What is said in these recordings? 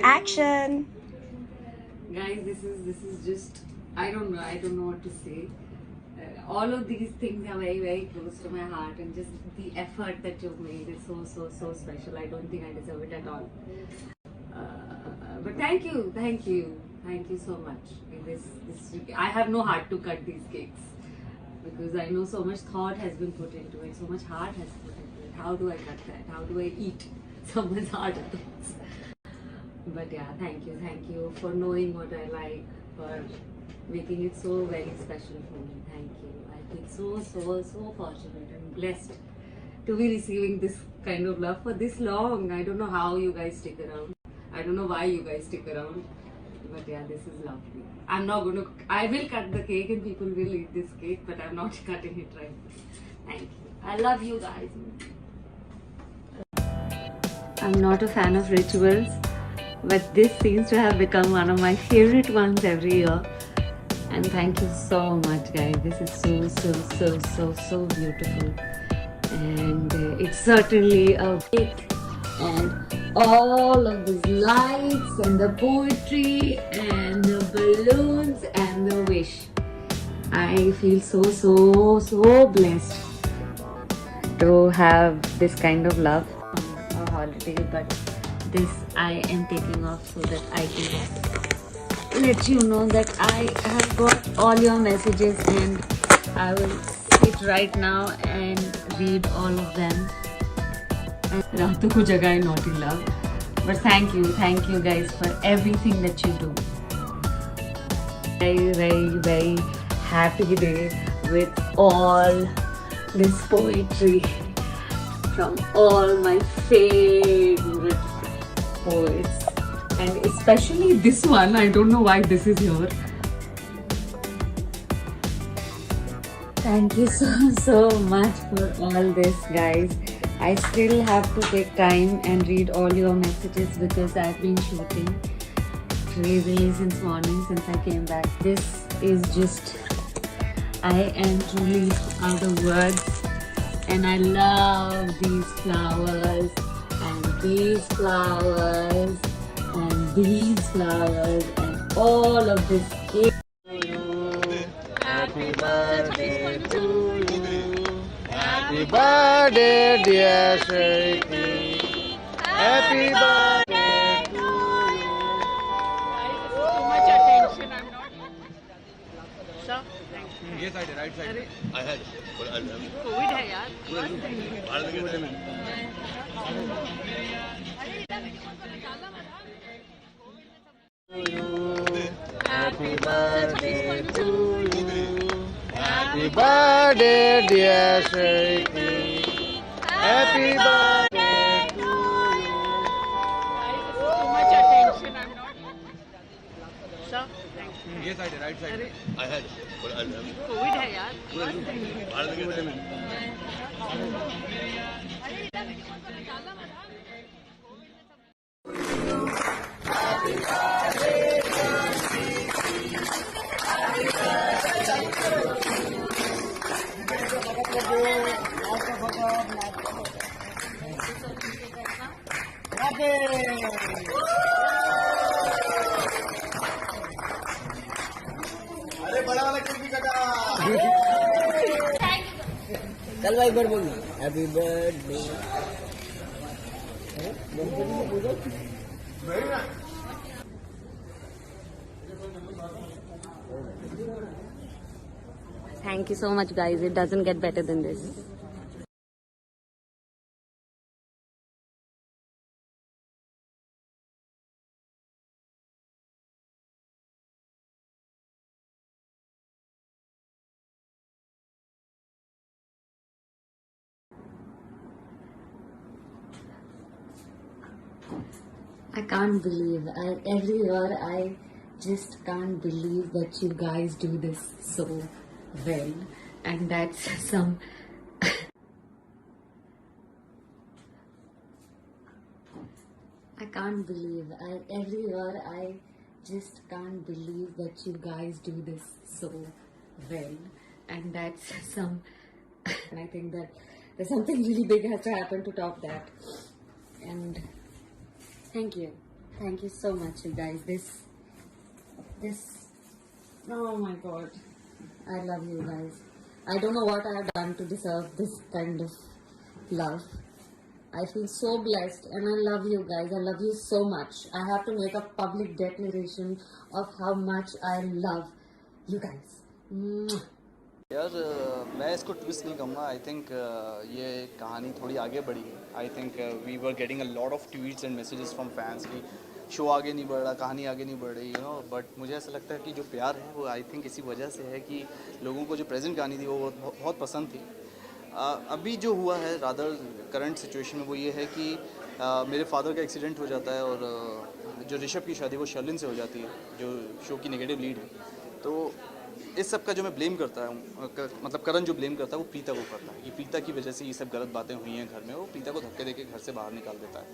Action. Guys, this is just, I don't know what to say. All of these things are very, very close to my heart, and just the effort that you've made is so special. I don't think I deserve it at all. But thank you so much. I have no heart to cut these cakes because I know so much thought has been put into it, so much heart has put into it. How do I cut that? How do I eat someone's heart and thoughts? But yeah, thank you for knowing what I like, for making it so very special for me. Thank you. I feel so fortunate and blessed to be receiving this kind of love for this long. I don't know how you guys stick around. I don't know why you guys stick around. But yeah, this is lovely. I will cut the cake and people will eat this cake, but I'm not cutting it right now. Thank you. I love you guys. I'm not a fan of rituals, but this seems to have become one of my favorite ones every year. And thank you so much, guys. This is so beautiful. And it's certainly a cake. And all of these lights and the poetry and the balloons and the wish. I feel so blessed to have this kind of love on a holiday, but this I am taking off so that I can let you know that I have got all your messages, and I will sit right now and read all of them. Now to kuch jagah not in love, but thank you guys for everything that you do. Very happy day with all this poetry from all my favorite poets, and especially this one. I don't know why this is here. Thank you so much for all this, guys. I still have to take time and read all your messages because I've been shooting crazily since morning, since I came back. This is just, I am truly out of words, and I love these flowers and these flowers and these flowers and all of this cake. Happy birthday to you. Happy birthday, dear Shri. Happy birthday to you. Too much attention. I'm not. Sir, thank you. Yes, right side. I had. COVID है यार. Happy birthday to you. Happy birthday, dear Shri. Happy birthday to you. Too much attention. I'm not. Sir, thank you. Yes, right side. I had. COVID है यार. अरे बड़ा वाला cake भी कटा. चल भाई बड़ बोल happy birthday. Thank you so much, guys. It doesn't get better than this. I can't believe, every year I just can't believe that you guys do this so well, and that's some I can't believe, every year I just can't believe that you guys do this so well, and that's some and I think that there's something really big has to happen to top that. And thank you. Thank you so much, you guys. This, oh my God. I love you guys. I don't know what I have done to deserve this kind of love. I feel so blessed and I love you guys. I love you so much. I have to make a public declaration of how much I love you guys. Mwah. यार मैं इसको twist नहीं कहूँगा. I think ये कहानी थोड़ी आगे बढ़ी है. I think we were getting a lot of tweets and messages from fans कि शो आगे नहीं बढ़ रहा, कहानी आगे नहीं बढ़ रही, यू नो. बट मुझे ऐसा लगता है कि जो प्यार है वो आई थिंक इसी वजह से है कि लोगों को जो प्रेजेंट कहानी थी वो बहुत पसंद थी. अभी जो हुआ है रादर करंट सिचुएशन में वो ये है कि मेरे फादर का एक्सीडेंट हो जाता है और जो ऋषभ की शादी वो शर्लिन से हो जाती है, जो शो की नेगेटिव लीड है. तो इस सब का जो मैं ब्लेम करता हूँ, मतलब करण जो ब्लेम करता है वो प्रीता को करता है कि प्रीता की वजह से ये सब गलत बातें हुई हैं घर में. वो प्रीता को धक्के देके घर से बाहर निकाल देता है.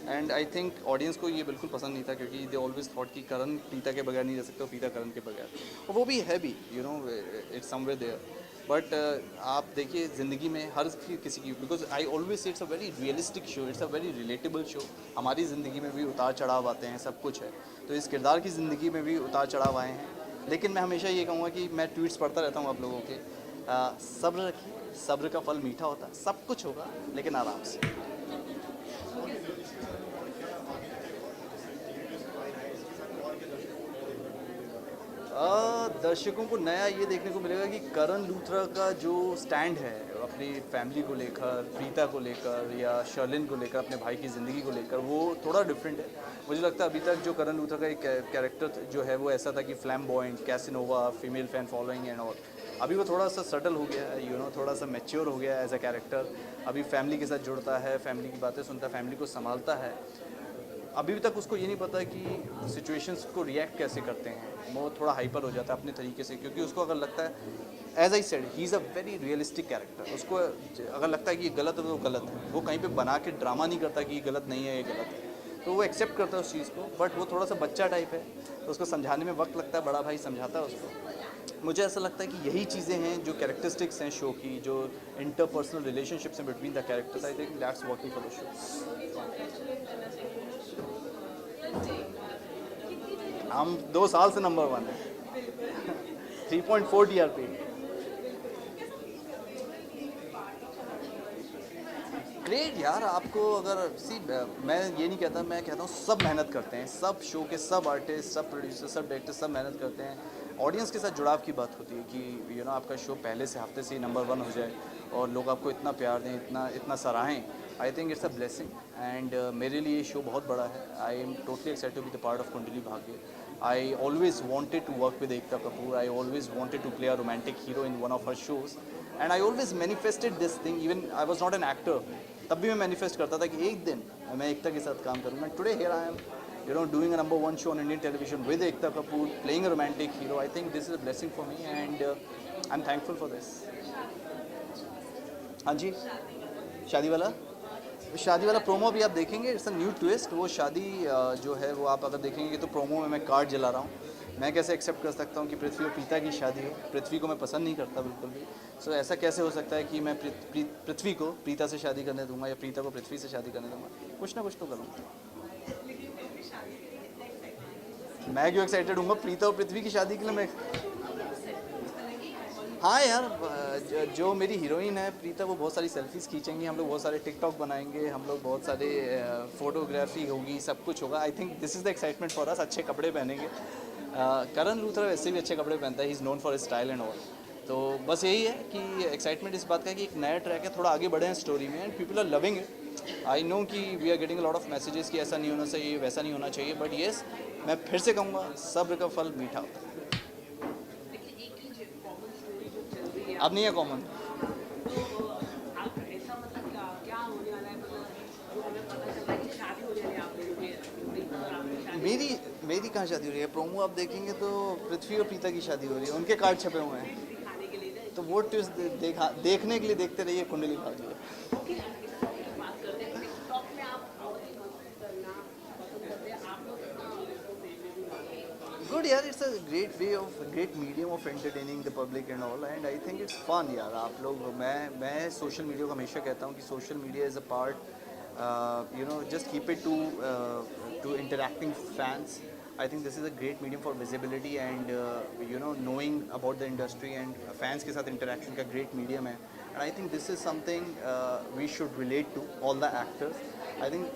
एंड आई थिंक ऑडियंस को ये बिल्कुल पसंद नहीं था क्योंकि दे ऑलवेज थॉट कि करण प्रीता के बगैर नहीं रह सकता, प्रीता करण के बगैर. और वो भी है भी, you know, it's somewhere there. But आप देखिए ज़िंदगी में हर किसी की, because I always say it's a very realistic show, it's a very relatable show. हमारी ज़िंदगी में भी उतार चढ़ाव आते हैं, सब कुछ है. तो इस किरदार की ज़िंदगी में भी उतार चढ़ाव आए हैं. लेकिन मैं हमेशा ये कहूँगा कि मैं ट्वीट्स पढ़ता रहता हूँ आप लोगों के. सब्र रखिए, सब्र का फल मीठा होता है. सब कुछ होगा लेकिन आराम से. दर्शकों को नया ये देखने को मिलेगा कि करण लूथरा का जो स्टैंड है अपनी फैमिली को लेकर, प्रीता को लेकर या शर्लिन को लेकर, अपने भाई की ज़िंदगी को लेकर, वो थोड़ा डिफरेंट है. मुझे लगता है अभी तक जो करण लूथरा का एक कैरेक्टर जो है वो ऐसा था कि flamboyant, Casanova, female fan following and all. अभी वो थोड़ा सा सटल हो गया है, यू नो, थोड़ा सा मैच्योर हो गया है एज अ कैरेक्टर. अभी फैमिली के साथ जुड़ता है, फैमिली की बातें सुनता है, फैमिली को संभालता है. अभी तक उसको ये नहीं पता कि सिचुएशंस को रिएक्ट कैसे करते हैं. वो थोड़ा हाइपर हो जाता है अपने तरीके से, क्योंकि उसको अगर लगता है, as I said, he is a very realistic character. उसको अगर लगता है कि ये गलत है तो गलत है. वो कहीं पे बना के ड्रामा नहीं करता कि ये गलत नहीं है, ये गलत है. तो वो एक्सेप्ट करता है उस चीज़ को. बट वो थोड़ा सा बच्चा टाइप है, तो उसको समझाने में वक्त लगता है. बड़ा भाई समझाता है उसको. मुझे ऐसा लगता है कि यही चीज़ें हैं जो कैरेक्टरिस्टिक्स हैं शो की, जो इंटरपर्सनल रिलेशनशिप्स हैं between the characters. I think that's working for the show. हम 2 साल से नंबर 1 है. 3.4 TRP. ग्रेट यार. आपको अगर मैं ये नहीं कहता, मैं कहता हूँ सब मेहनत करते हैं, सब शो के सब आर्टिस्ट, सब प्रोड्यूसर, सब डायरेक्टर, सब मेहनत करते हैं. ऑडियंस के साथ जुड़ाव की बात होती है कि यू नो आपका शो पहले से हफ्ते से ही नंबर 1 हो जाए और लोग आपको इतना प्यार दें, इतना सराहें. I think it's a blessing. And मेरे लिए ये शो बहुत बड़ा है. I am totally excited to be the part of Kundali Bhagya. I always wanted to work with Ekta Kapoor. I always wanted to play a romantic hero in one of her shows. And I always manifested this thing. Even I was not an actor. तब भी मैं manifest करता था कि एक दिन मैं एकता के साथ काम करूँ. And today here I am, you know, doing a number 1 show on Indian television with Ekta Kapoor, playing a romantic hero. I think this is a blessing for me and I'm thankful for this. हाँ जी, शादी वाला promo भी आप देखेंगे. It's a new twist. वो शादी जो है वो आप अगर देखेंगे तो प्रोमो में मैं कार्ड जला रहा हूँ. मैं कैसे एक्सेप्ट कर सकता हूँ कि पृथ्वी और प्रीता की शादी हो. पृथ्वी को मैं पसंद नहीं करता बिल्कुल भी. सो ऐसा कैसे हो सकता है कि मैं पृथ्वी को प्रीता से शादी करने दूंगा या प्रीता को पृथ्वी से शादी करने दूंगा. कुछ ना कुछ तो करूँगा. मैं क्यों एक्साइटेड हूँ प्रीता और पृथ्वी की शादी के लिए. मैं हाँ यार, जो मेरी हीरोइन है प्रीता, वो बहुत सारी सेल्फीज़ खींचेंगी, हम लोग बहुत सारे टिकटॉक बनाएंगे, हम लोग बहुत सारे फोटोग्राफी होगी, सब कुछ होगा. I think this is the excitement for us. अच्छे कपड़े पहनेंगे. करण लूथरा वैसे भी अच्छे कपड़े पहनता है. He is known for his style and all. तो बस यही है कि एक्साइटमेंट इस बात का है कि एक नया ट्रैक है, थोड़ा आगे बढ़े हैं स्टोरी में and people are loving it. I know कि we are getting a lot of messages कि ऐसा नहीं होना चाहिए, वैसा नहीं होना चाहिए. बट येस, मैं फिर से कहूँगा, सब्र का फल मीठा होता है. अब नहीं है कॉमन. मेरी कहाँ शादी हो रही है. प्रोमो आप देखेंगे तो पृथ्वी और प्रीता की शादी हो रही है. उनके कार्ड छपे हुए हैं. तो वो ट्विस्ट देखने के लिए देखते रहिए कुंडली भाग्य. गुड यार. It's a great medium of entertaining the public and all. And I think it's fun यार. आप लोग, मैं सोशल मीडिया को हमेशा कहता हूँ कि social media is a part just keep it to interacting fans. I think this is a great medium for visibility and knowing about the industry and fans के साथ interaction का great medium है. And I think this is something we should relate to all the actors. I think